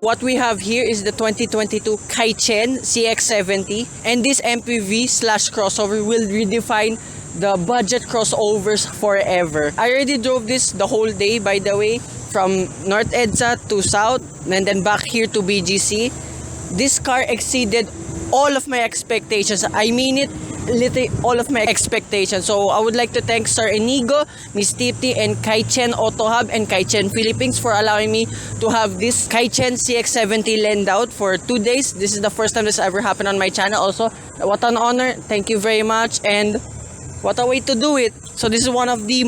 What we have here is the 2022 Kaicene CX70, and this MPV slash crossover will redefine the budget crossovers forever. I already drove this the whole day, by the way, from North EDSA to South and then back here to BGC. This car exceeded all of my expectations. I mean it, literally all of my expectations. So I would like to thank Sir Inigo, Miss Tipti, and Kaicene Auto Hub and Kaicene Philippines for allowing me to have this Kaicene CX70 lend out for 2 days. This is the first time this ever happened on my channel. Also, what an honor. Thank you very much, and what a way to do it. So this is one of the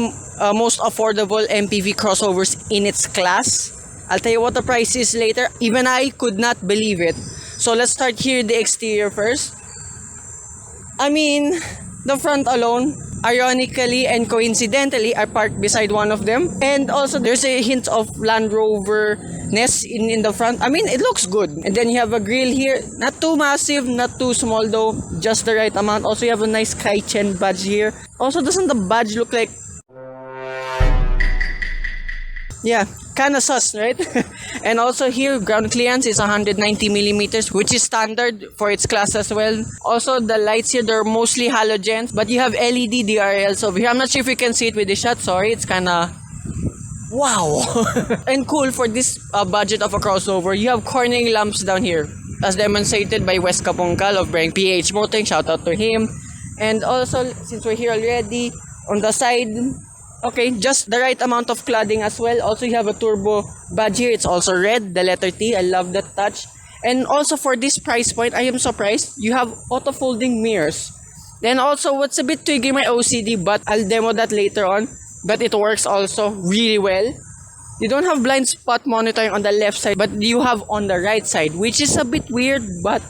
most affordable MPV crossovers in its class. I'll tell you what the price is later. Even I could not believe it. So let's start here the exterior first. I mean, the front alone, ironically and coincidentally, are parked beside one of them. And also, there's a hint of Land Rover-ness in the front. I mean, it looks good. And then you have a grille here. Not too massive, not too small though. Just the right amount. Also, you have a nice Kaicene badge here. Also, doesn't the badge look like... Yeah, kinda sus, right? And also here, ground clearance is 190 millimeters, which is standard for its class as well. Also, the lights here, they're mostly halogens, but you have LED DRLs over here. I'm not sure if you can see it with the shot. Sorry, it's kinda... Wow! And cool for this budget of a crossover. You have cornering lamps down here, as demonstrated by Wes Kapungkal of Brang PH Motoring. Shout out to him. And also, since we're here already, on the side... Okay, just the right amount of cladding as well. Also, you have a turbo badge here. It's also red, the letter T. I love that touch. And also for this price point, I am surprised. You have auto-folding mirrors. Then also, what's a bit triggering my OCD, but I'll demo that later on. But it works also really well. You don't have blind spot monitoring on the left side, but you have on the right side, which is a bit weird, but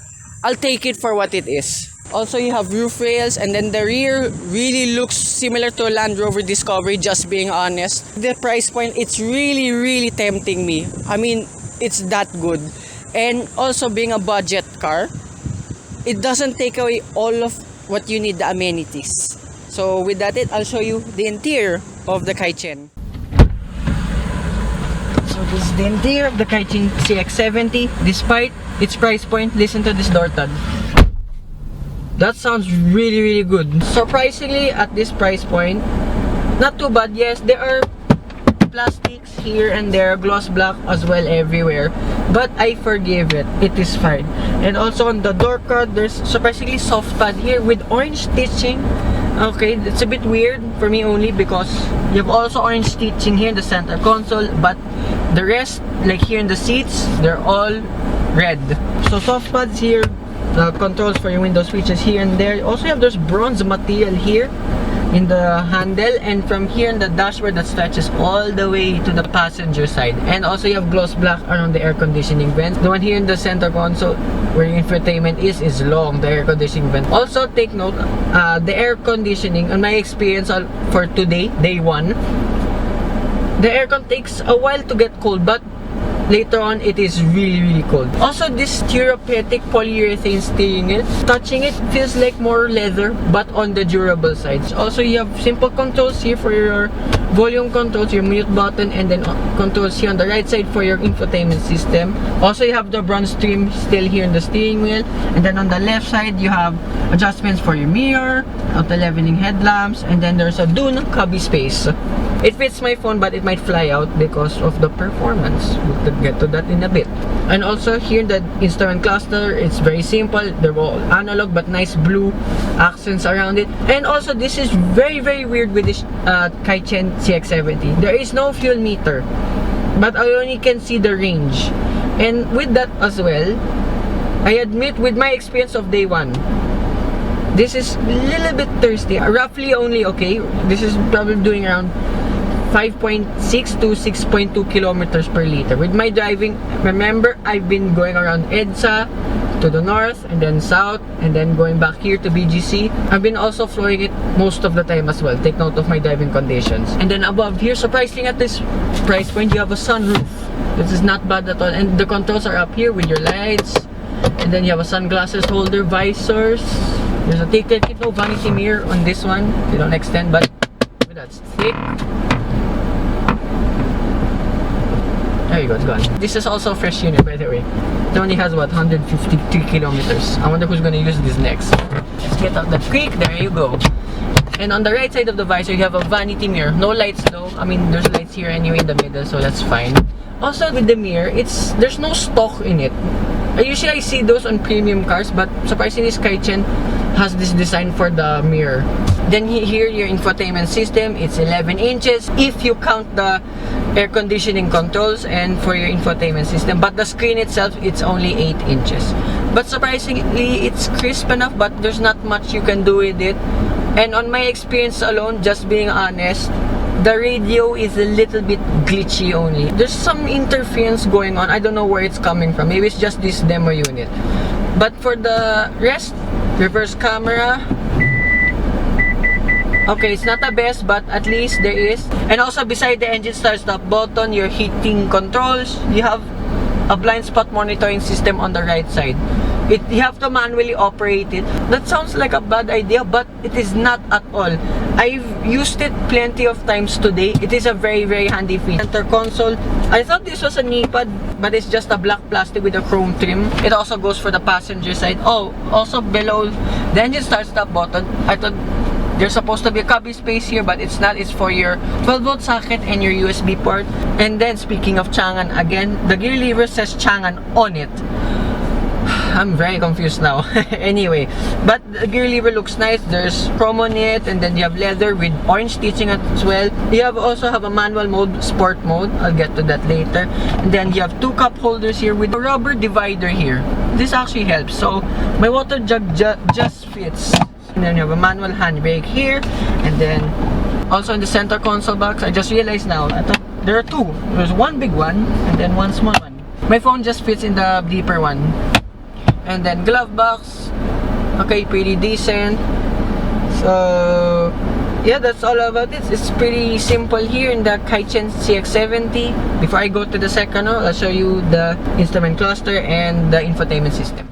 I'll take it for what it is. Also, you have roof rails, and then the rear really looks similar to a Land Rover Discovery, just being honest. The price point, it's really tempting me. I mean, it's that good. And also, being a budget car, it doesn't take away all of what you need, the amenities. So with that, I'll show you the interior of the Kaicene. So this is the interior of the Kaicene CX70. Despite its price point, listen to this door tab. That sounds really good. Surprisingly, at this price point, not too bad. Yes, there are plastics here and there, gloss black as well everywhere, but I forgive it. It is fine. And also on the door card, there's surprisingly soft pad here with orange stitching. Okay, it's a bit weird for me only because you have also orange stitching here in the center console, but the rest, like here in the seats, they're all red. So soft pads here. The controls for your window switches here and there. Also, you have this bronze material here in the handle, and from here in the dashboard that stretches all the way to the passenger side. And also, you have gloss black around the air conditioning vents. The one here in the center console where your infotainment is long, the air conditioning vent. Also, take note, the air conditioning, on my experience for today, day 1, the aircon takes a while to get cold, but later on, it is really cold. Also, this therapeutic polyurethane steering wheel, touching it feels like more leather, but on the durable side. Also, you have simple controls here for your volume controls, your mute button, and then controls here on the right side for your infotainment system. Also, you have the bronze trim still here in the steering wheel, and then on the left side, you have adjustments for your mirror, auto leveling headlamps, and then there's a Dune cubby space. It fits my phone, but it might fly out because of the performance. We'll get to that in a bit. And also here, the instrument cluster, it's very simple. They're all analog, but nice blue accents around it. And also, this is very weird with this Kaicene CX70. There is no fuel meter, but I only can see the range. And with that as well, I admit, with my experience of day 1, this is a little bit thirsty. Roughly only, okay, this is probably doing around 5.6 to 6.2 kilometers per liter. With my driving, remember, I've been going around EDSA to the north and then south and then going back here to BGC. I've been also flooring it most of the time as well. Take note of my driving conditions. And then above here, surprisingly at this price point, you have a sunroof. This is not bad at all. And the controls are up here with your lights. And then you have a sunglasses holder, visors. There's a take kit, no vanity mirror on this one. They don't extend, but that's thick. There you go, it's gone. This is also a fresh unit, by the way. It only has, what, 153 kilometers. I wonder who's gonna use this next. Let's get out the creek. There you go. And on the right side of the visor, you have a vanity mirror. No lights though. I mean, there's lights here anyway in the middle, so that's fine. Also with the mirror, there's no stock in it. Usually I see those on premium cars, but surprisingly Kaicene has this design for the mirror. Then here, your infotainment system, it's 11 inches if you count the air conditioning controls and for your infotainment system. But the screen itself, it's only 8 inches. But surprisingly, it's crisp enough, but there's not much you can do with it. And on my experience alone, just being honest, the radio is a little bit glitchy only. There's some interference going on. I don't know where it's coming from. Maybe it's just this demo unit. But for the rest, reverse camera, okay, it's not the best, but at least there is. And also beside the engine start-stop button, your heating controls, you have a blind spot monitoring system on the right side. You have to manually operate it. That sounds like a bad idea, but it is not at all. I've used it plenty of times today. It is a very, very handy feature. Center console, I thought this was a knee pad, but it's just a black plastic with a chrome trim. It also goes for the passenger side. Oh, also below the engine start-stop button, I thought there's supposed to be a cubby space here, but it's not. It's for your 12-volt socket and your USB port. And then, speaking of Changan, again, the gear lever says Changan on it. I'm very confused now. Anyway, but the gear lever looks nice. There's chrome on it, and then you have leather with orange stitching as well. You also have a manual mode, sport mode. I'll get to that later. And then you have two cup holders here with a rubber divider here. This actually helps. So my water jug just fits. And then you have a manual handbrake here, and then also in the center console box, I just realized now, I thought there are two. There's one big one and then one small one. My phone just fits in the deeper one. And then glove box, okay, pretty decent. So yeah, that's all about it. It's pretty simple here in the Kaicene CX70. Before I go to the second row, I'll show you the instrument cluster and the infotainment system.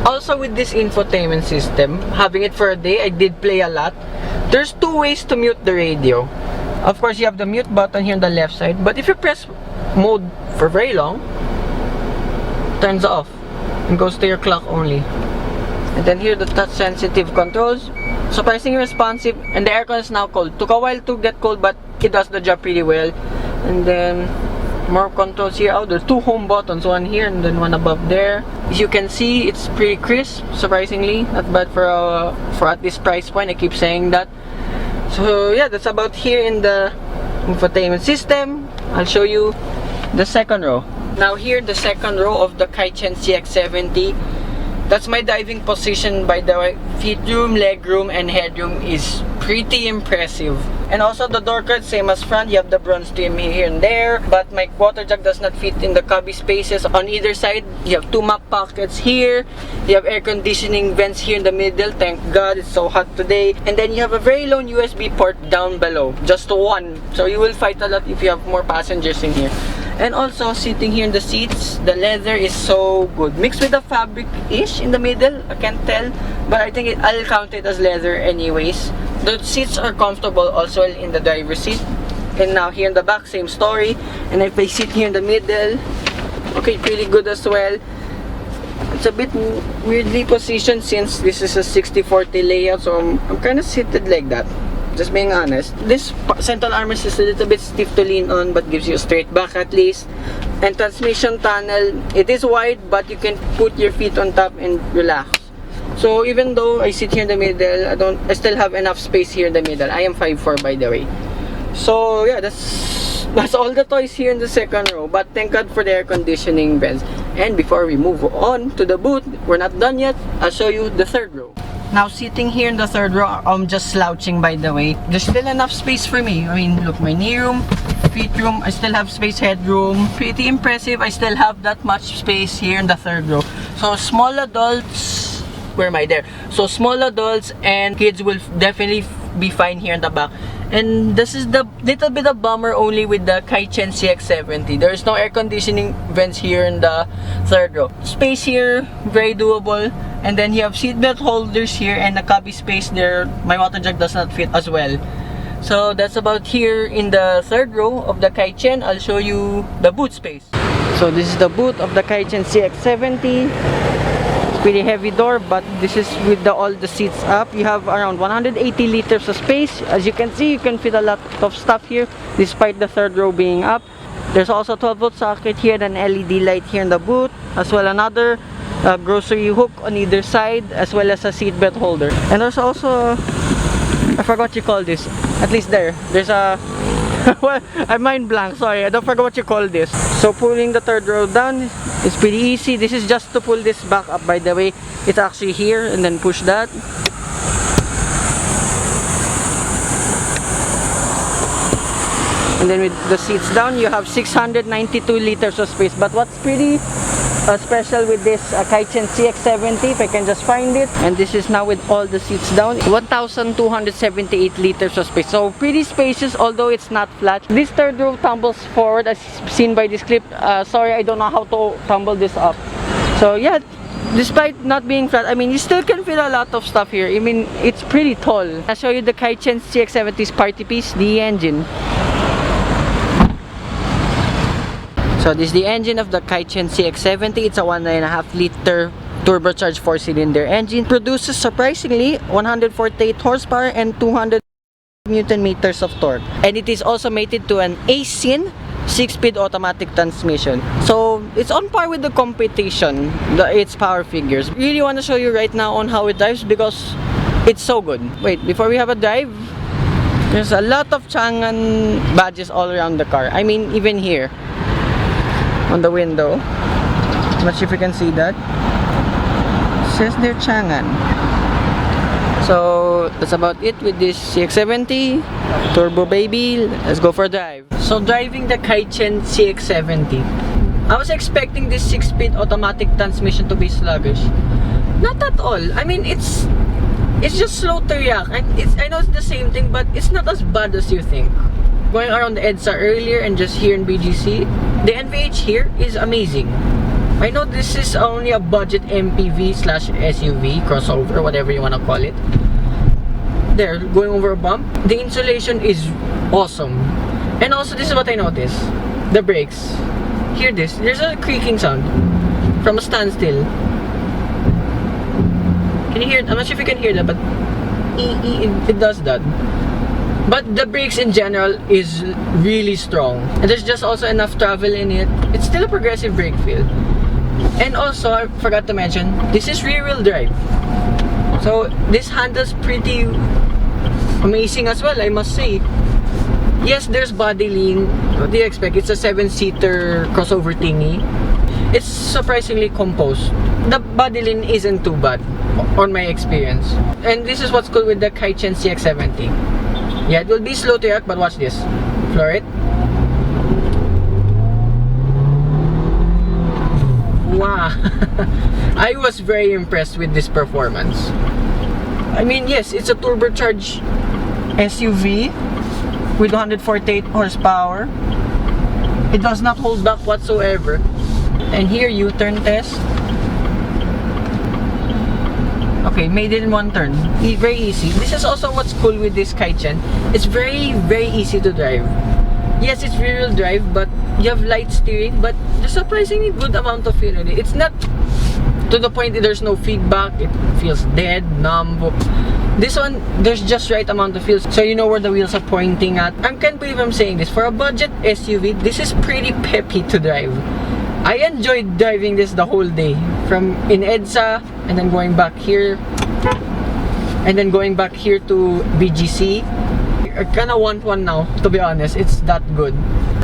Also with this infotainment system, having it for a day, I did play a lot. There's two ways to mute the radio. Of course, you have the mute button here on the left side, but if you press mode for very long, it turns off and goes to your clock only. And then here the touch sensitive controls, surprisingly responsive, and the aircon is now cold. Took a while to get cold, but it does the job pretty well. And then more controls here. Oh, there's two home buttons, one here and then one above there. As you can see, it's pretty crisp, surprisingly. Not bad for at this price point. I keep saying that. So yeah, that's about here in the infotainment system. I'll show you the second row. Now here, the second row of the Kaicene CX70. That's my diving position, by the way. Feet room, leg room, and headroom is pretty impressive. And also the door cards, same as front. You have the bronze trim here and there, but my water jug does not fit in the cubby spaces on either side. You have two map pockets here. You have air conditioning vents here in the middle. Thank God, it's so hot today. And then you have a very long USB port down below, just one. So you will fight a lot if you have more passengers in here. And also, sitting here in the seats, the leather is so good. Mixed with the fabric-ish in the middle, I can't tell. But I think I'll count it as leather anyways. The seats are comfortable also in the driver's seat. And now here in the back, same story. And if I sit here in the middle, okay, pretty good as well. It's a bit weirdly positioned since this is a 60-40 layout. So I'm kind of seated like that. Just being honest. This central armrest is a little bit stiff to lean on, but gives you a straight back at least. And transmission tunnel, it is wide, but you can put your feet on top and relax. So even though I sit here in the middle, I still have enough space here in the middle. I am 5'4", by the way. So yeah, that's all the toys here in the second row. But thank God for the air conditioning vents. And before we move on to the boot, we're not done yet. I'll show you the third row. Now, sitting here in the third row, I'm just slouching, by the way. There's still enough space for me. I mean, look, my knee room, feet room, I still have space, headroom. Pretty impressive. I still have that much space here in the third row. So, small adults, where am I there? So, small adults and kids will definitely be fine here in the back. And this is the little bit of bummer only with the Kaicene CX70. There is no air conditioning vents here in the third row. Space here, very doable. And then you have seatbelt holders here and a cubby space there. My water jug does not fit as well. So that's about here in the third row of the Kaicene. I'll show you the boot space. So this is the boot of the Kaicene CX70. It's pretty heavy door, but this is with all the seats up. You have around 180 liters of space. As you can see, you can fit a lot of stuff here despite the third row being up. There's also a 12-volt socket here and an LED light here in the boot, as well another grocery hook on either side, as well as a seatbelt holder. And there's also, I forgot what you call this. At least there's a well, I'm mind blank, sorry, I don't forget what you call this. So pulling the third row down is pretty easy. This is just to pull this back up, by the way. It's actually here, and then push that. And then with the seats down, you have 692 liters of space. But what's pretty special with this Kaicene CX70, if I can just find it, and this is now with all the seats down, 1,278 liters of space. So pretty spacious, although it's not flat. This third row tumbles forward as seen by this clip. Sorry, I don't know how to tumble this up. So yeah, despite not being flat, I mean, you still can fit a lot of stuff here. I mean, it's pretty tall. I'll show you the Kaicene CX70's party piece, the engine. So this is the engine of the Kaicene CX70. It's a 1.5 liter turbocharged 4-cylinder engine. Produces surprisingly 148 horsepower and 200 Newton meters of torque. And it is also mated to an Kaicene 6-speed automatic transmission. So it's on par with the competition, its power figures. Really want to show you right now on how it drives because it's so good. Wait, before we have a drive, there's a lot of Changan badges all around the car. I mean, even here on the window, I'm not sure if you can see that. It says there Changan. So that's about it with this CX70 turbo baby. Let's go for a drive. So driving the Kaicene CX70, I was expecting this 6-speed automatic transmission to be sluggish. Not at all. I mean, it's just slow to react. I know it's the same thing, but it's not as bad as you think. Going around the EDSA earlier and just here in BGC, the NVH here is amazing. I know this is only a budget MPV slash SUV, crossover, whatever you want to call it. There, going over a bump, the insulation is awesome. And also, this is what I noticed. The brakes. Hear this. There's a creaking sound from a standstill. Can you hear it? I'm not sure if you can hear that, but it does that. But the brakes in general is really strong. And there's just also enough travel in it. It's still a progressive brake feel. And also, I forgot to mention, this is rear-wheel drive. So, this handles pretty amazing as well, I must say. Yes, there's body lean. What do you expect? It's a 7-seater crossover thingy. It's surprisingly composed. The body lean isn't too bad, on my experience. And this is what's cool with the Kaicene CX70. Yeah, it will be slow to react, but watch this. Floor it. Wow. I was very impressed with this performance. I mean, yes, it's a turbocharged SUV with 148 horsepower. It does not hold back whatsoever. And here, U-turn test. Okay, made it in one turn. Very easy. This is also what's cool with this Kaicene. It's very, very easy to drive. Yes, it's rear-wheel drive, but you have light steering, but there's surprisingly good amount of feel in it. It's not to the point that there's no feedback. It feels dead, numb. This one, there's just right amount of feel, so you know where the wheels are pointing at. I can't believe I'm saying this. For a budget SUV, this is pretty peppy to drive. I enjoyed driving this the whole day. From in EDSA, and then going back here, and then going back here to BGC. I kinda want one now, to be honest. It's that good.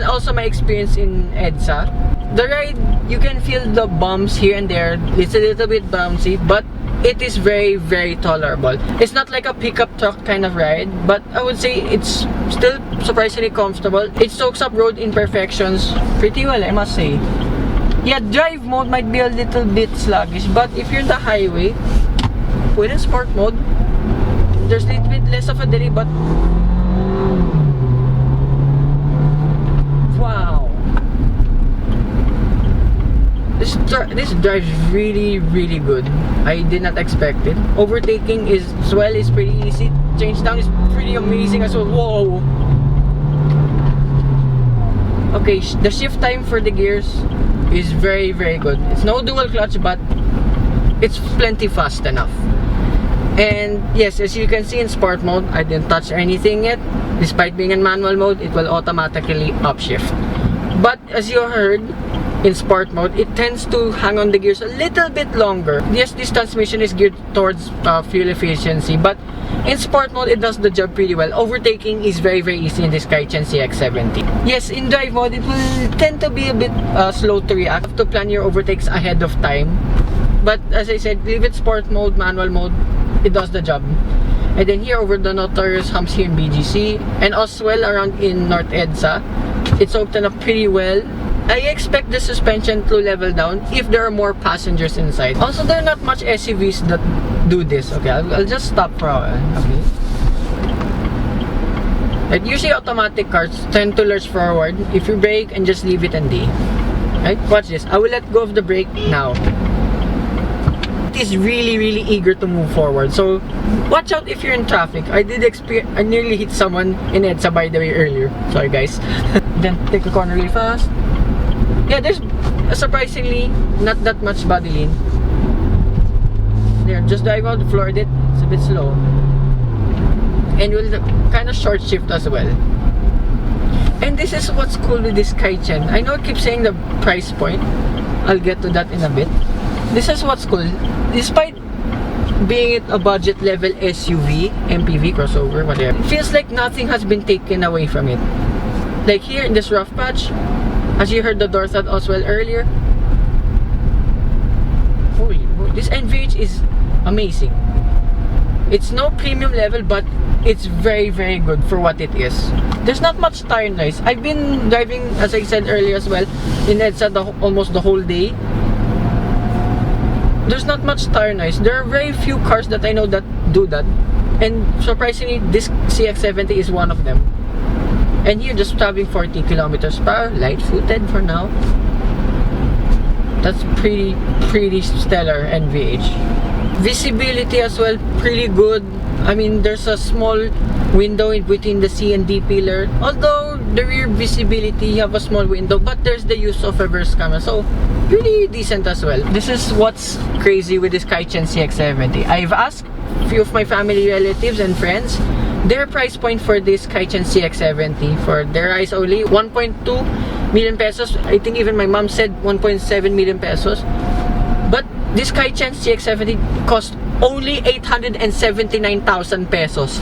Also, my experience in EDSA, the ride, you can feel the bumps here and there. It's a little bit bouncy, but it is very, very tolerable. It's not like a pickup truck kind of ride, but I would say it's still surprisingly comfortable. It soaks up road imperfections pretty well, I must say. Yeah, drive mode might be a little bit sluggish, but if you're in the highway, put in sport mode. There's a little bit less of a delay, but Wow. This drives really, really good. I did not expect it. Overtaking is as well is pretty easy. Change down is pretty amazing as well. Whoa. Okay, the shift time for the gears is very, very good. It's no dual clutch, but it's plenty fast enough. And yes, as you can see in sport mode, I didn't touch anything yet. Despite being in manual mode, it will automatically upshift. But as you heard, in sport mode, it tends to hang on the gears a little bit longer. Yes, this transmission is geared towards fuel efficiency, but in sport mode, it does the job pretty well. Overtaking is very, very easy in this Kaicene CX70. Yes, in drive mode, it will tend to be a bit slow to react. You have to plan your overtakes ahead of time. But as I said, leave it sport mode, manual mode, it does the job. And then here over the notorious humps here in BGC, and as well around in North EDSA, it's opened up pretty well. I expect the suspension to level down if there are more passengers inside. Also, there are not much SUVs that do this. Okay, I'll just stop for a while. Okay. Like usually automatic cars tend to lurch forward if you brake and just leave it in D. Right? Watch this. I will let go of the brake now. It is really, really eager to move forward. So watch out if you're in traffic. I nearly hit someone in EDSA, by the way, earlier. Sorry guys. Then take a corner really fast. Yeah, there's surprisingly not that much body lean. There, just drive out, floored it. It's a bit slow. And will kind of short shift as well. And this is what's cool with this Kaicene. I know I keep saying the price point. I'll get to that in a bit. This is what's cool. Despite being it a budget level SUV, MPV, crossover, whatever, it feels like nothing has been taken away from it. Like here in this rough patch, as you heard the door thud as well earlier. Holy, this NVH is amazing. It's no premium level, but it's very, very good for what it is. There's not much tire noise. I've been driving, as I said earlier as well, in EDSA almost the whole day. There's not much tire noise. There are very few cars that I know that do that. And surprisingly, this CX70 is one of them. And here, just traveling 40 kilometers per hour, light-footed for now. That's pretty stellar NVH. Visibility as well, pretty good. I mean, there's a small window in between the C and D pillar. Although the rear visibility, you have a small window, but there's the use of reverse camera, so pretty decent as well. This is what's crazy with this Kaicene CX70. I've asked a few of my family, relatives, and friends their price point for this Kaicene CX70. For their eyes only, 1.2 million pesos. I think even my mom said 1.7 million pesos. But this Kaicene CX70 cost only 879,000 pesos.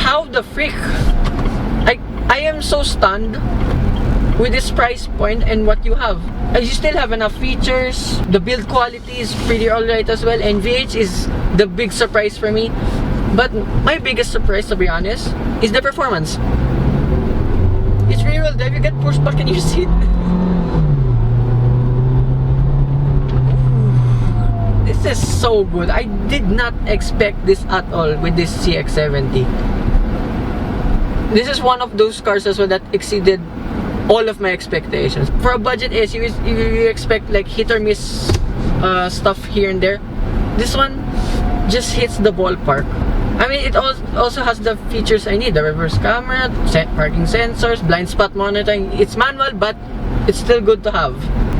How the frick? I am so stunned with this price point and what you have. You still have enough features. The build quality is pretty alright as well. NVH is the big surprise for me. But my biggest surprise, to be honest, is the performance. It's rear wheel drive. You get pushed back in your seat. This is so good. I did not expect this at all with this CX70. This is one of those cars as well that exceeded all of my expectations. For a budget SUV, you expect like hit or miss stuff here and there. This one just hits the ballpark. I mean, it also has the features I need. The reverse camera, parking sensors, blind spot monitoring. It's manual, but it's still good to have.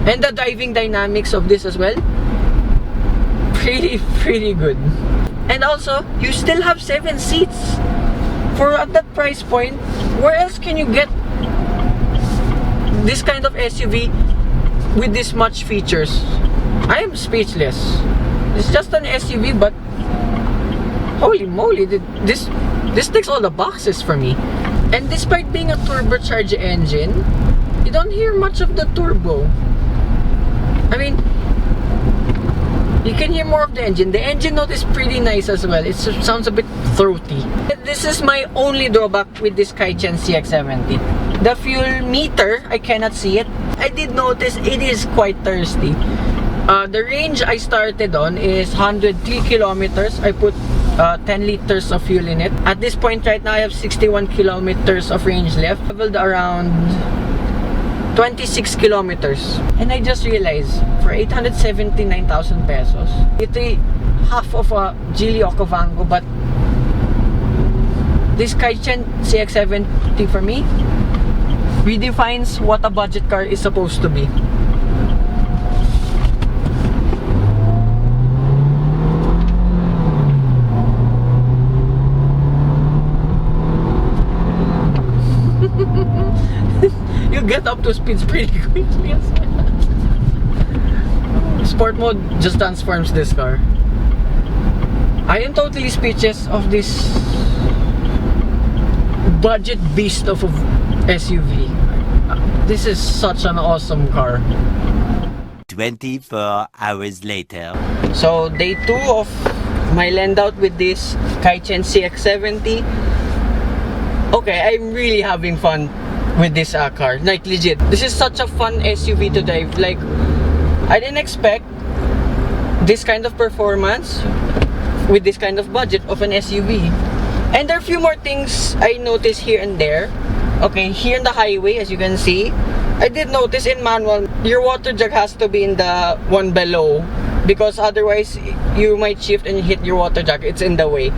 And the driving dynamics of this as well, pretty good. And also, you still have 7 seats. For at that price point, where else can you get this kind of SUV with this much features? I am speechless. It's just an SUV, but holy moly, this ticks all the boxes for me. And despite being a turbocharged engine, you don't hear much of the turbo. I mean, you can hear more of the engine. The engine note is pretty nice as well. It sounds a bit throaty. This is my only drawback with this Kaicene CX70. The fuel meter, I cannot see it. I did notice it is quite thirsty. The range I started on is 103 kilometers. I put 10 liters of fuel in it. At this point right now, I have 61 kilometers of range left. Traveled around 26 kilometers. And I just realized, for 879,000 pesos, ito half of a Geely Okavango, but this Kaicene CX70 for me redefines what a budget car is supposed to be. You get up to speeds pretty quickly. Sport mode just transforms this car. I am totally speechless of this budget beast of a SUV. This is such an awesome car. 24 hours later. So day 2 of my land out with this Kaicene CX70. Okay, I'm really having fun with this car. Like legit, this is such a fun SUV to drive. Like, I didn't expect this kind of performance with this kind of budget of an SUV. And there are a few more things I noticed here and there. Okay, here in the highway, as you can see, I did notice in manual, your water jug has to be in the one below, because otherwise you might shift and hit your water jug. It's in the way.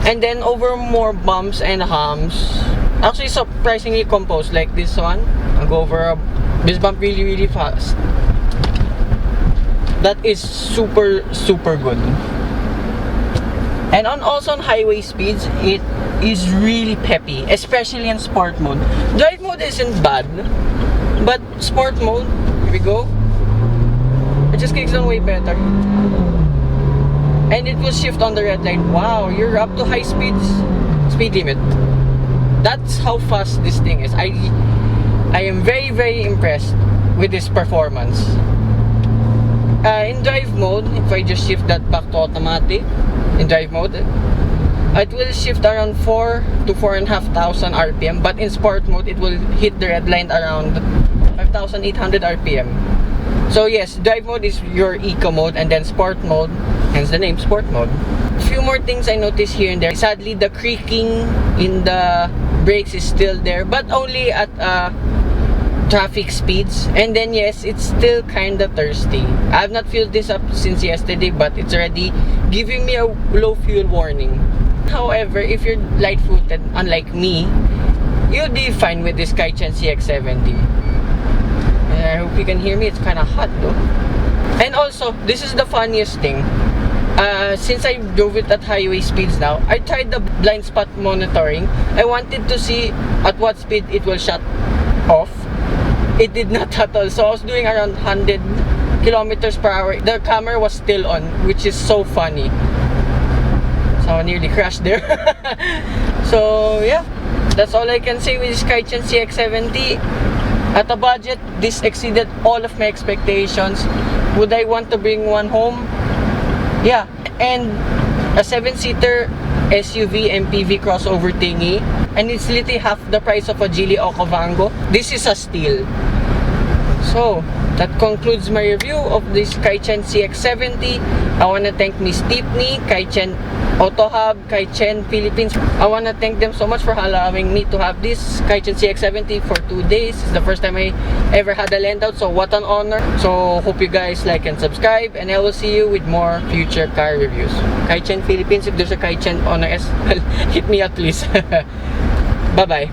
And then over more bumps and humps, actually surprisingly composed. Like this one, I'll go over this bump really fast. That is super good. And also on highway speeds, it is really peppy, especially in sport mode. Drive mode isn't bad, but sport mode, here we go, it just kicks on way better. And it will shift on the red light. Wow, you're up to high speeds, speed limit. That's how fast this thing is. I am very impressed with this performance. In drive mode, if I just shift that back to automatic, in drive mode, it will shift around 4 to 4,500 RPM, but in sport mode, it will hit the red line around 5,800 RPM. So yes, drive mode is your eco mode, and then sport mode, hence the name sport mode. A few more things I noticed here and there. Sadly, the creaking in the brakes is still there, but only at traffic speeds. And then yes, it's still kinda thirsty. I have not filled this up since yesterday, but it's already giving me a low fuel warning. However, if you're light-footed, unlike me, you'll be fine with this Kaicene CX70. And I hope you can hear me. It's kinda hot though. And also, this is the funniest thing. Since I drove it at highway speeds now, I tried the blind spot monitoring. I wanted to see at what speed it will shut off. It did not at all. So I was doing around 100 kilometers per hour. The camera was still on, which is so funny. So I nearly crashed there. So yeah, that's all I can say with this Kaicene CX70. At a budget, this exceeded all of my expectations. Would I want to bring one home? Yeah. And a 7-seater SUV MPV crossover thingy, and it's literally half the price of a Geely Okavango. This is a steal. So that concludes my review of this Kaicene CX70. I want to thank Miss Tiffany, Kaicene Auto Hub, Kaicene Philippines. I want to thank them so much for allowing me to have this Kaicene CX70 for 2 days. It's the first time I ever had a land out, so what an honor. So hope you guys like and subscribe, and I will see you with more future car reviews. Kaicene Philippines, if there's a Kaicene on S, hit me up please. Bye bye.